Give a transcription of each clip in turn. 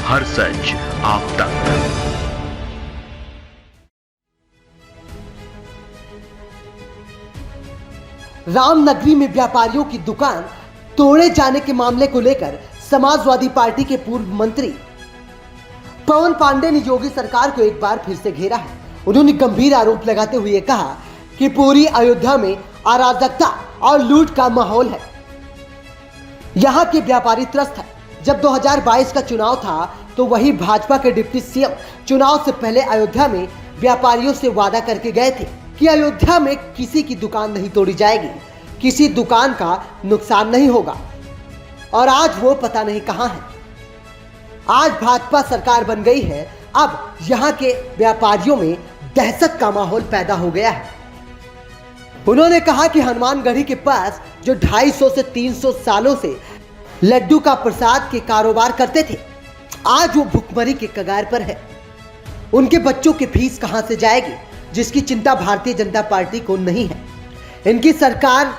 हर सच आप तक। रामनगरी में व्यापारियों की दुकान तोड़े जाने के मामले को लेकर समाजवादी पार्टी के पूर्व मंत्री पवन पांडे ने योगी सरकार को एक बार फिर से घेरा है। उन्होंने गंभीर आरोप लगाते हुए कहा कि पूरी अयोध्या में अराजकता और लूट का माहौल है। यहां के व्यापारी त्रस्त है। जब 2022 का चुनाव था तो वही भाजपा के डिप्टी सीएम चुनाव से पहले अयोध्या में व्यापारियों से वादा करके गए थे कि अयोध्या में किसी की दुकान नहीं तोड़ी जाएगी, किसी दुकान का नुकसान नहीं होगा। और आज वो पता नहीं कहां है। आज भाजपा सरकार बन गई है। अब यहां के व्यापारियों में दहशत का माहौल पैदा हो गया है। उन्होंने कहा कि हनुमानगढ़ी के पास जो 250 से 300 सालों से लड्डू का प्रसाद के कारोबार करते थे, आज वो भुखमरी के कगार पर है। उनके बच्चों की फीस कहां से जाएगी, जिसकी चिंता भारतीय जनता पार्टी को नहीं है। इनकी सरकार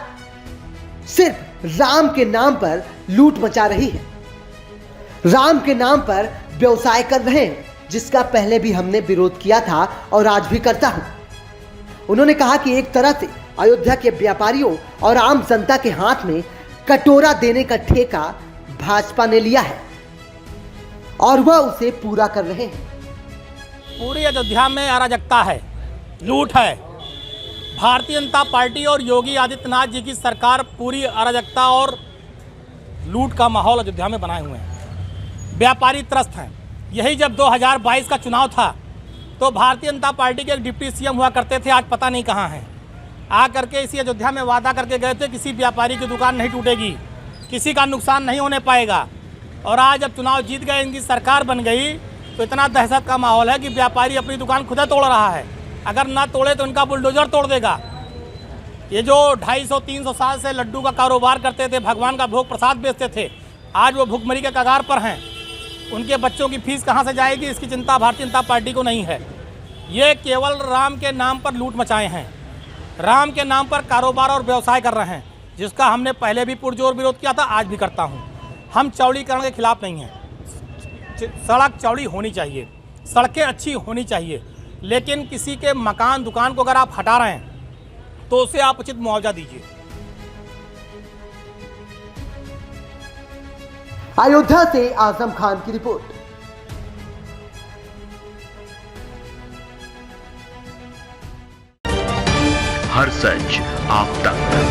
सिर्फ राम के नाम पर लूट मचा रही है, राम के नाम पर व्यवसाय कर रहे हैं, जिसका पहले भी हमने विरोध किया था और आज भी करता हूं। उन्होंने कहा कि एक तरह से अयोध्या के व्यापारियों और आम जनता के हाथ में कटोरा देने का ठेका भाजपा ने लिया है और वह उसे पूरा कर रहे हैं। पूरी अयोध्या में अराजकता है, लूट है। भारतीय जनता पार्टी और योगी आदित्यनाथ जी की सरकार पूरी अराजकता और लूट का माहौल अयोध्या में बनाए हुए हैं। व्यापारी त्रस्त हैं। यही जब 2022 का चुनाव था तो भारतीय जनता पार्टी के एक डिप्टी सीएम हुआ करते थे, आज पता नहीं कहाँ हैं। आ करके इसी अयोध्या में वादा करके गए थे किसी व्यापारी की दुकान नहीं टूटेगी, किसी का नुकसान नहीं होने पाएगा। और आज जब चुनाव जीत गए, इनकी सरकार बन गई, तो इतना दहशत का माहौल है कि व्यापारी अपनी दुकान खुद तोड़ रहा है। अगर ना तोड़े तो इनका बुलडोजर तोड़ देगा। ये जो 250-300 साल से लड्डू का कारोबार करते थे, भगवान का भोग प्रसाद बेचते थे, आज वो भुखमरी के कगार पर हैं। उनके बच्चों की फीस कहाँ से जाएगी, इसकी चिंता भारतीय जनता पार्टी को नहीं है। ये केवल राम के नाम पर लूट मचाए हैं, राम के नाम पर कारोबार और व्यवसाय कर रहे हैं, जिसका हमने पहले भी पुरजोर विरोध किया था, आज भी करता हूँ। हम चौड़ीकरण के खिलाफ नहीं हैं। सड़क चौड़ी होनी चाहिए, सड़कें अच्छी होनी चाहिए, लेकिन किसी के मकान दुकान को अगर आप हटा रहे हैं तो उसे आप उचित मुआवजा दीजिए। अयोध्या से आजम खान की रिपोर्ट। हर सच आप तक।